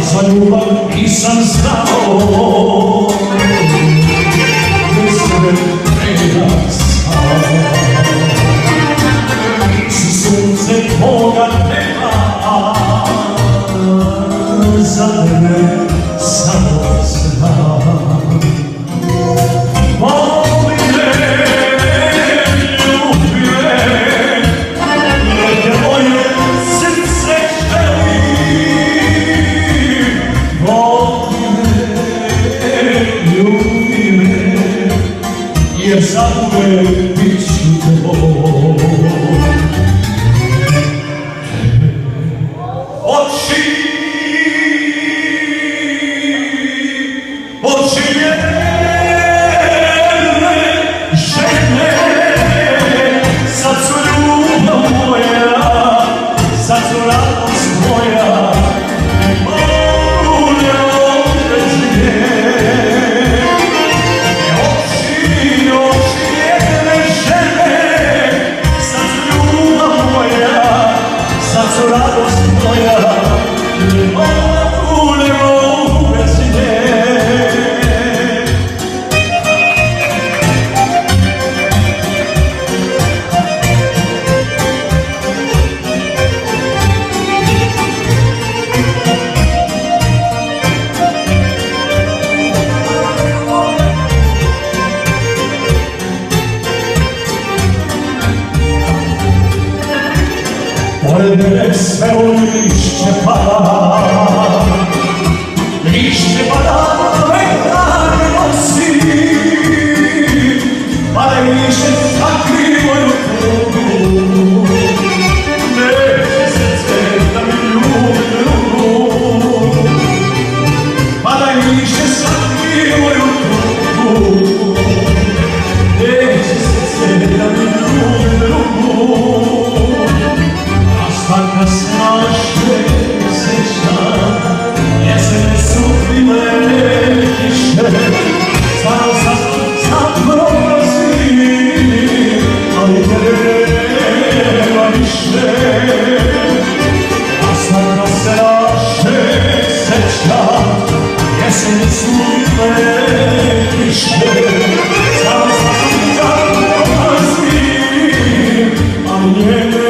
za ljubav nisam znao, bez tebe nema sam. Nisi sunce tvoga nema, za mene samo znam. Voli me, ljubi me, jer te moje srce želi. Voli me, ljubi me, jer zauvek bit ću tvoj. Oči vjerne žene, sad su ljubav moja, sad su radost moja, ne mogu ne određenje. Oči vjerne žene, sad su ljubav moja, sad su radost moja, ne mogu ne određenje. Pored mene sve ovo lišće pada, lišće pada, vetar nosi, pada i lišće sakri moju tugu. Neće srce da mi ljubi drugu, pada i lišće sakri moju tugu. Neće srce da mi ljubi drugu. Svaka se naše seća, jesene su bile kiše, stvarno sad prolazi, ali tebe nema više. A svaka se naše seća, jesene su bile kiše, stvarno sad prolazi, ali tebe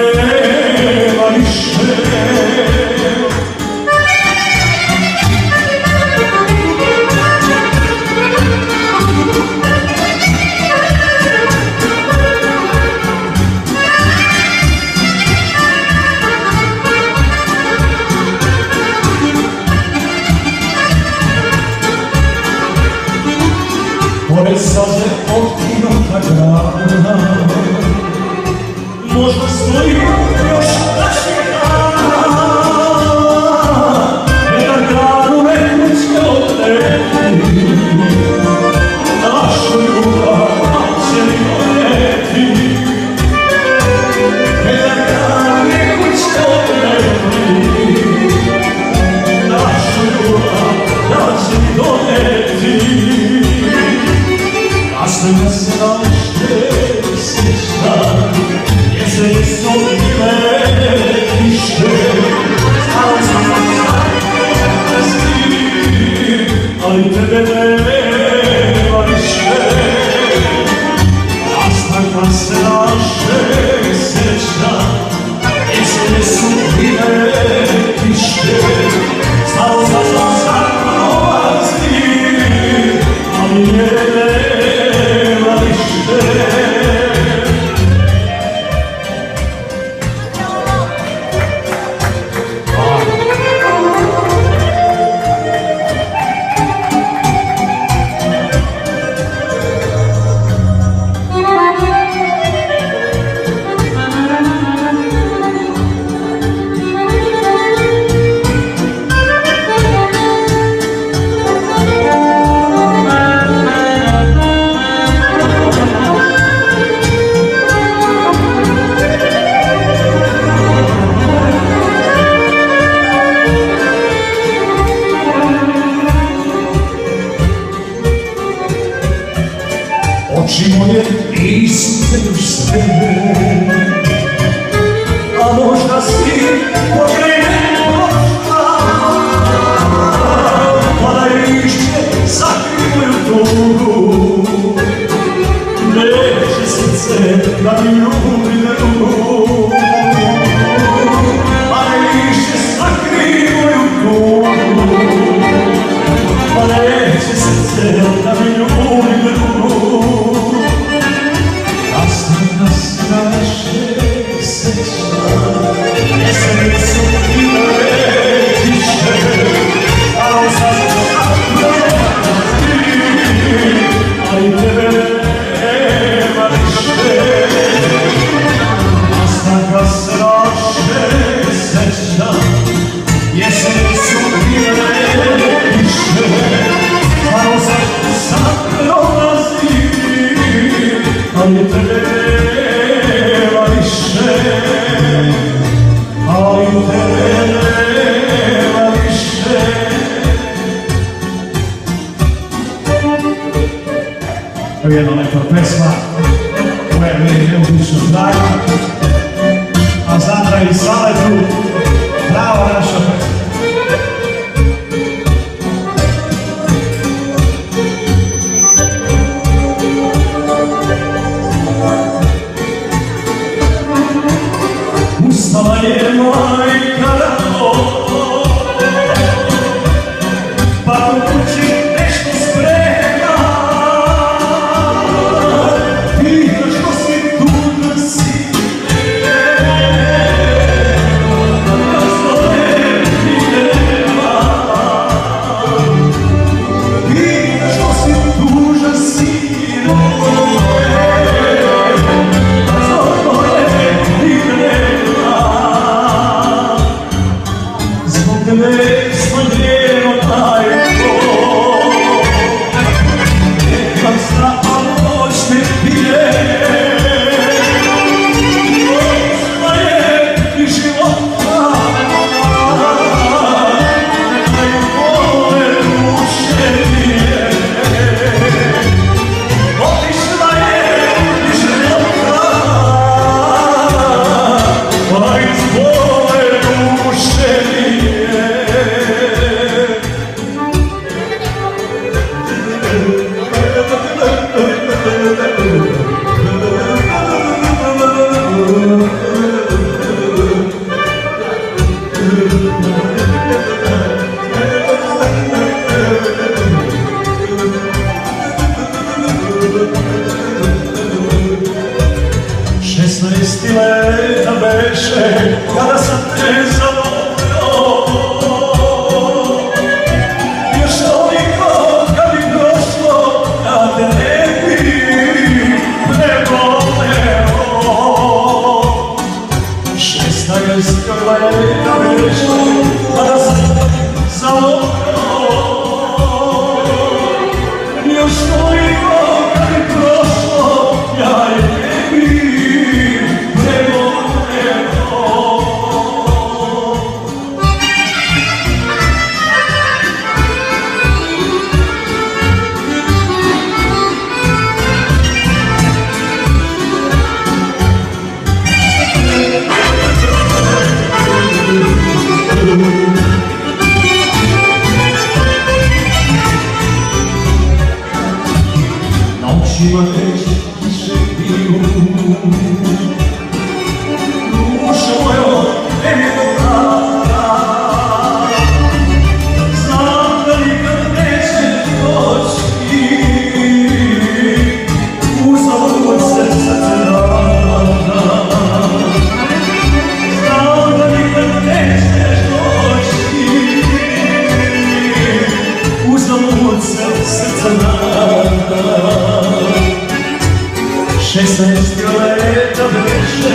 pored staze otkinuta grana, možda stoji još naši dana. Jedan granu neku će odneti, našu ljubav će mi doneti. Jedan granu neku će odneti, našu ljubav će mi doneti. A svega se naše sjeća, jeseni su bile kiše, stvarno sad prolazi, ali tebe nema više. A svega se naše sjeća, jeseni su bile kiše, stvarno sad prolazi, ali tebe oči moje iste još sve, a možda si pokraj mene prošla. srce da me ljubi drugu. Kasno se naše seća, jesenicu i letiše, a on sad prolazi, ali tebe nema više. Kasno se naše seća, jesenicu i letiše, a on sad prolazi, ali tebe nema više, ali tebe nema više. To je jedna lepa pesma koja mi je neobično draga, a Zandra i Saletu prava naša pesma. Ustala je majka rano, pa u kući nešto sprema. Pita što si tužan sine, razlove mi nema. Pita što si tužan sine, razlove mi nema. Zbog tebe smanjeno tajko, nekam zna, a noć ne pije. Noćna je i života, da ju vole duše nije. Otišla je i života, da ju vole duše nije. Šesnaesti leta beše kada sam te zavolio, još toliko kad bi prošlo da te ne bi preboleo. Šesnaesti leta beše kada sam te zavolio, još toliko kad bi prošlo ja je ne bi preboleo. Noćima već kiše piju, dušo mojo meni dobra. Znam da nikad neće doći, uzalud srce te rada. Znam da nikad neće doći, uzalud srce rada. 16 leta beše